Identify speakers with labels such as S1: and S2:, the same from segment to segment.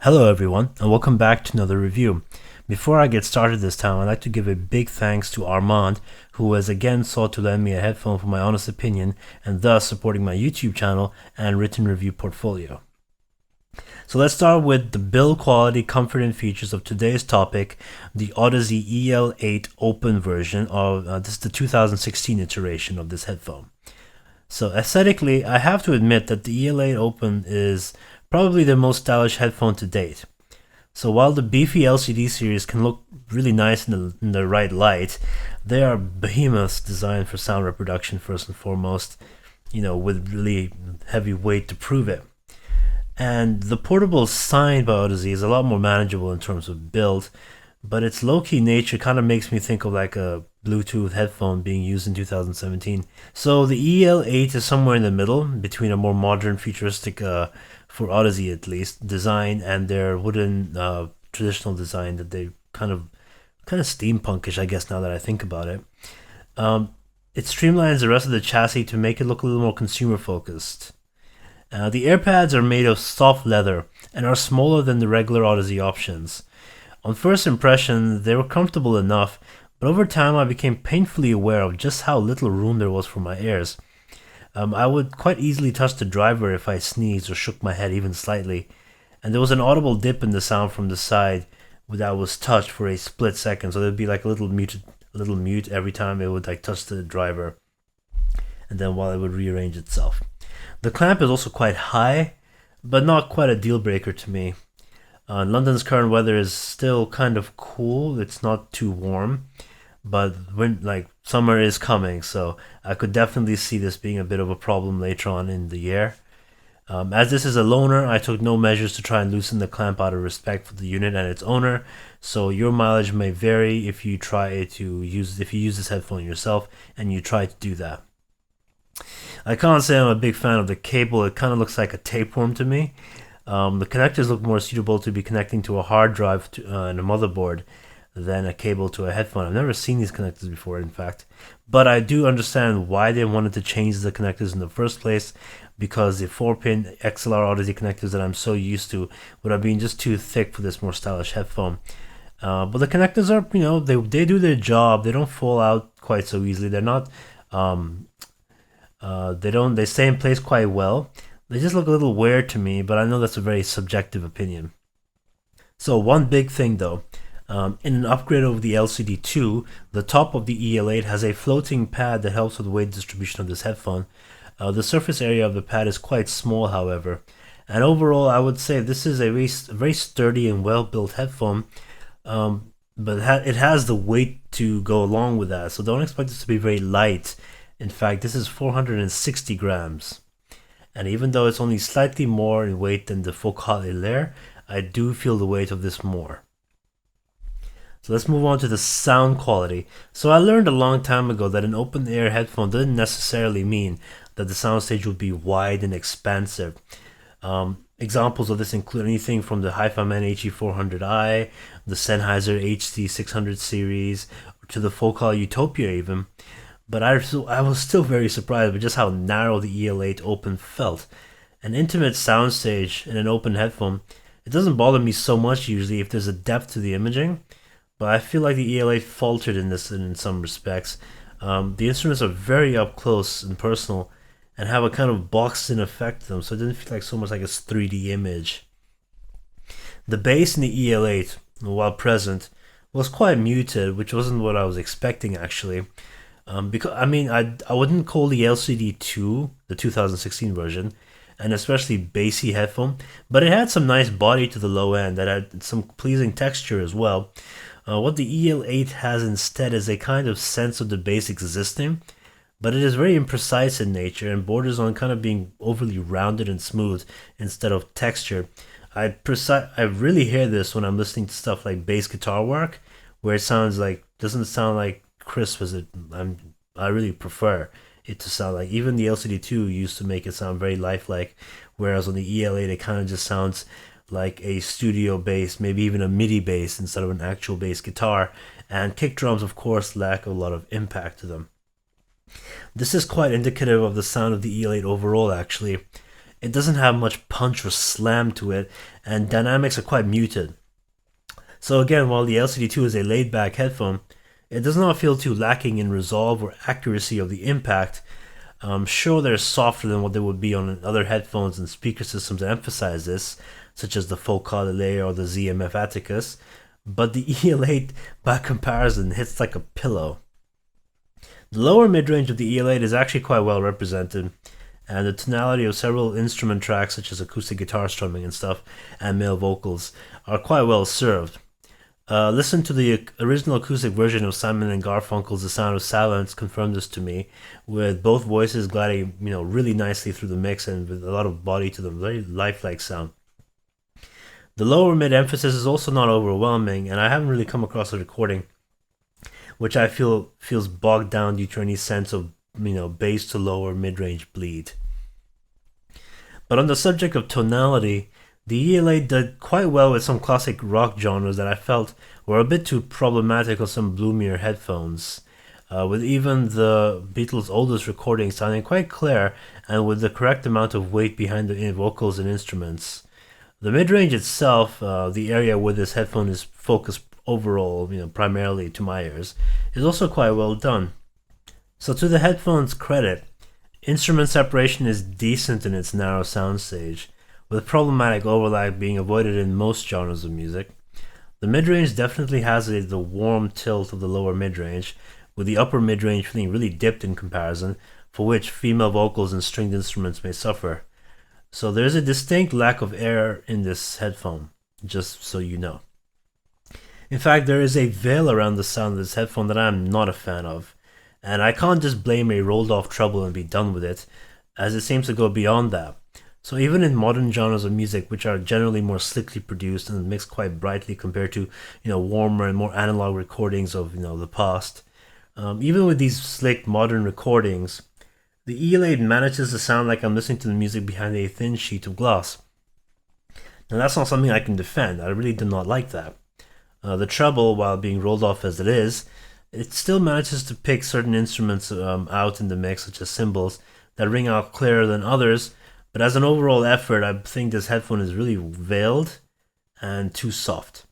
S1: Hello everyone, and welcome back to another review. Before I get started this time, I'd like to give a big thanks to Armand, who has again sought to lend me a headphone for my honest opinion, and thus supporting my YouTube channel and written review portfolio. So let's start with the build quality, comfort, and features of today's topic, the Audeze EL-8 Open version of, this is the 2016 iteration of this headphone. So aesthetically, I have to admit that the EL-8 Open is probably the most stylish headphone to date. So while the beefy LCD series can look really nice in the right light, they are behemoths designed for sound reproduction first and foremost, with really heavy weight to prove it. And the portable signed by Audeze is a lot more manageable in terms of build, but its low-key nature kind of makes me think of like a Bluetooth headphone being used in 2017. So the EL-8 is somewhere in the middle between a more modern, futuristic, for Audeze at least, design and their wooden traditional design that they kind of steampunkish, I guess, now that I think about it. It streamlines the rest of the chassis to make it look a little more consumer focused. The AirPads are made of soft leather and are smaller than the regular Audeze options. On first impression, they were comfortable enough, but over time I became painfully aware of just how little room there was for my ears. I would quite easily touch the driver if I sneezed or shook my head even slightly, and there was an audible dip in the sound from the side that was touched for a split second, so there'd be like a little mute every time it would like touch the driver, and then while it would rearrange itself. The clamp is also quite high, but not quite a deal breaker to me. London's current weather is still kind of cool. It's not too warm, but summer is coming, so I could definitely see this being a bit of a problem later on in the year. As this is a loaner, I took no measures to try and loosen the clamp out of respect for the unit and its owner, so your mileage may vary if you use this headphone yourself and you try to do that. I can't say I'm a big fan of the cable. It kind of looks like a tapeworm to me. The connectors look more suitable to be connecting to a hard drive and a motherboard than a cable to a headphone. I've never seen these connectors before, in fact, but I do understand why they wanted to change the connectors in the first place, because the 4-pin XLR Audeze connectors that I'm so used to would have been just too thick for this more stylish headphone. But the connectors are, they do their job. They don't fall out quite so easily. They're not, they stay in place quite well. They just look a little weird to me, but I know that's a very subjective opinion. So one big thing though, in an upgrade over the LCD2, the top of the EL-8 has a floating pad that helps with the weight distribution of this headphone. The surface area of the pad is quite small, however, and overall I would say this is a very sturdy and well-built headphone, but it has the weight to go along with that, so don't expect this to be very light. In fact, this is 460 grams. And even though it's only slightly more in weight than the Focal Hilaire, I do feel the weight of this more. So let's move on to the sound quality. So I learned a long time ago that an open air headphone doesn't necessarily mean that the soundstage will be wide and expansive. Examples of this include anything from the HiFiMan HE400i, the Sennheiser HC600 series, to the Focal Utopia even. But I was still very surprised with just how narrow the EL-8 Open felt. An intimate soundstage in an open headphone, it doesn't bother me so much usually if there's a depth to the imaging, but I feel like the EL-8 faltered in this in some respects. The instruments are very up close and personal and have a kind of boxed-in effect to them, so it didn't feel like so much like a 3D image. The bass in the EL-8, while present, was quite muted, which wasn't what I was expecting actually. Because I wouldn't call the LCD2, the 2016 version, an especially bassy headphone, but it had some nice body to the low end that had some pleasing texture as well. What the EL-8 has instead is a kind of sense of the bass existing, but it is very imprecise in nature and borders on kind of being overly rounded and smooth instead of texture. I really hear this when I'm listening to stuff like bass guitar work, where it doesn't sound like crisp as I really prefer it to sound like. Even the LCD2 used to make it sound very lifelike, whereas on the EL-8 it kind of just sounds like a studio bass, maybe even a MIDI bass instead of an actual bass guitar, and kick drums of course lack a lot of impact to them. This is quite indicative of the sound of the EL-8 overall actually. it doesn't have much punch or slam to it, and dynamics are quite muted. So again, while the LCD2 is a laid-back headphone, it does not feel too lacking in resolve or accuracy of the impact. Sure, they're softer than what they would be on other headphones and speaker systems that emphasize this, such as the Focal or the ZMF Atticus, but the EL-8, by comparison, hits like a pillow. The lower mid-range of the EL-8 is actually quite well represented, and the tonality of several instrument tracks, such as acoustic guitar strumming and stuff, and male vocals, are quite well served. Listen to the original acoustic version of Simon and Garfunkel's The Sound of Silence confirmed this to me, with both voices gliding, really nicely through the mix and with a lot of body to them, very lifelike sound. The lower mid emphasis is also not overwhelming, and I haven't really come across a recording which I feel feels bogged down due to any sense of, bass to lower mid-range bleed. But on the subject of tonality, the EL-8 did quite well with some classic rock genres that I felt were a bit too problematic on some Bloomier headphones, with even the Beatles' oldest recordings sounding quite clear and with the correct amount of weight behind the vocals and instruments. The mid-range itself, the area where this headphone is focused overall, primarily to my ears, is also quite well done. So to the headphone's credit, instrument separation is decent in its narrow soundstage, with problematic overlap being avoided in most genres of music. The mid-range definitely has the warm tilt of the lower mid-range, with the upper mid-range feeling really dipped in comparison, for which female vocals and stringed instruments may suffer. So there's a distinct lack of air in this headphone, just so you know. In fact, there is a veil around the sound of this headphone that I'm not a fan of, and I can't just blame a rolled off treble and be done with it, as it seems to go beyond that. So even in modern genres of music, which are generally more slickly produced and mixed quite brightly compared to, warmer and more analog recordings of, the past, even with these slick modern recordings, the EL-8 manages to sound like I'm listening to the music behind a thin sheet of glass. Now that's not something I can defend. I really do not like that. The treble, while being rolled off as it is, it still manages to pick certain instruments out in the mix, such as cymbals, that ring out clearer than others, but as an overall effort, I think this headphone is really veiled and too soft.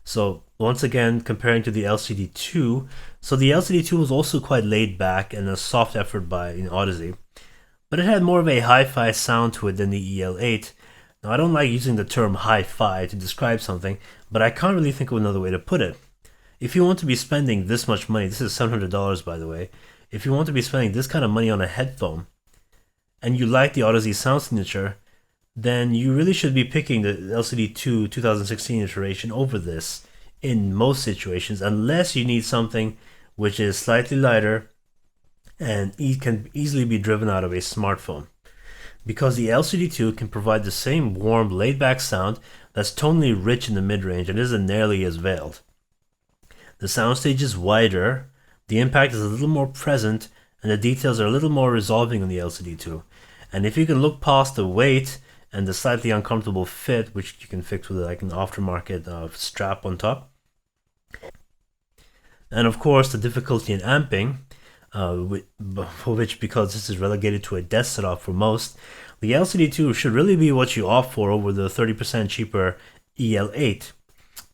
S1: So once again, comparing to the LCD2, so the LCD2 was also quite laid back and a soft effort by Audeze, but it had more of a hi-fi sound to it than the EL-8. Now, I don't like using the term hi-fi to describe something, but I can't really think of another way to put it. If you want to be spending this much money, this is $700 by the way, if you want to be spending this kind of money on a headphone, and you like the Audeze sound signature, then you really should be picking the LCD2 2016 iteration over this in most situations, unless you need something which is slightly lighter and can easily be driven out of a smartphone. Because the LCD2 can provide the same warm, laid-back sound that's tonally rich in the mid-range and isn't nearly as veiled. The soundstage is wider, the impact is a little more present, and the details are a little more resolving on the LCD2. And if you can look past the weight and the slightly uncomfortable fit, which you can fix with like an aftermarket strap on top, and of course the difficulty in amping, for which, because this is relegated to a desk setup for most, the LCD2 should really be what you opt for over the 30% cheaper EL-8.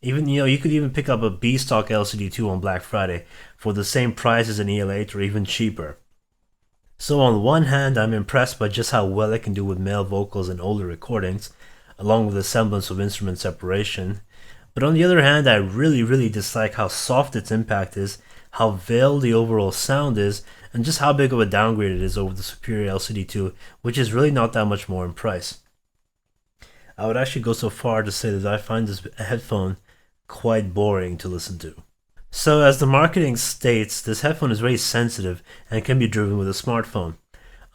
S1: Even, you could even pick up a B-stock LCD2 on Black Friday for the same price as an EL-8 or even cheaper. So on one hand, I'm impressed by just how well it can do with male vocals in older recordings, along with a semblance of instrument separation. But on the other hand, I really dislike how soft its impact is, how veiled the overall sound is, and just how big of a downgrade it is over the superior LCD2, which is really not that much more in price. I would actually go so far to say that I find this headphone quite boring to listen to. So as the marketing states, this headphone is very sensitive and can be driven with a smartphone.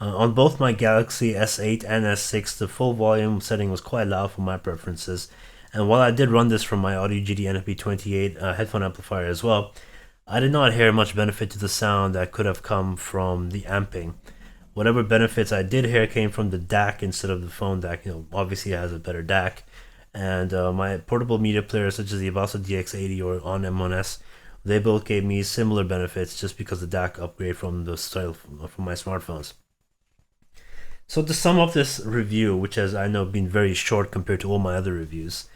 S1: On both my Galaxy S8 and S6, the full volume setting was quite loud for my preferences, and while I did run this from my Audio GD NFB28 headphone amplifier as well, I did not hear much benefit to the sound that could have come from the amping. Whatever benefits I did hear came from the DAC instead of the phone DAC. Obviously it has a better DAC. And my portable media players such as the Audeze DX80 or On M1S, they both gave me similar benefits just because the DAC upgrade from the style from my smartphones. So to sum up this review, which has I know been very short compared to all my other reviews,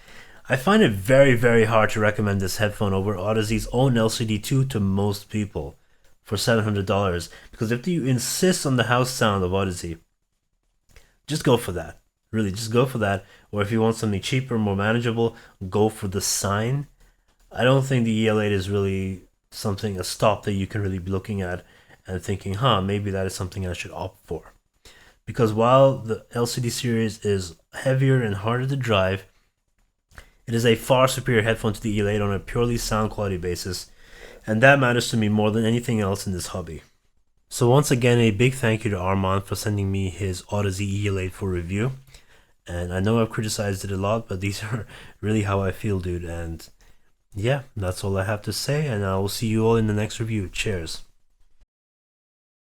S1: I find it very, very hard to recommend this headphone over Audeze's own LCD2 to most people for $700, because if you insist on the house sound of Audeze, just go for that. Really, just go for that. Or if you want something cheaper, more manageable, go for the Sign. I don't think the EL-8 is really a stop that you can really be looking at and thinking, maybe that is something I should opt for. Because while the LCD series is heavier and harder to drive, it is a far superior headphone to the EL-8 on a purely sound quality basis, and that matters to me more than anything else in this hobby. So once again, a big thank you to Armand for sending me his Audeze EL-8 for review. And I know I've criticized it a lot, but these are really how I feel, dude. And yeah, that's all I have to say, and I will see you all in the next review. Cheers.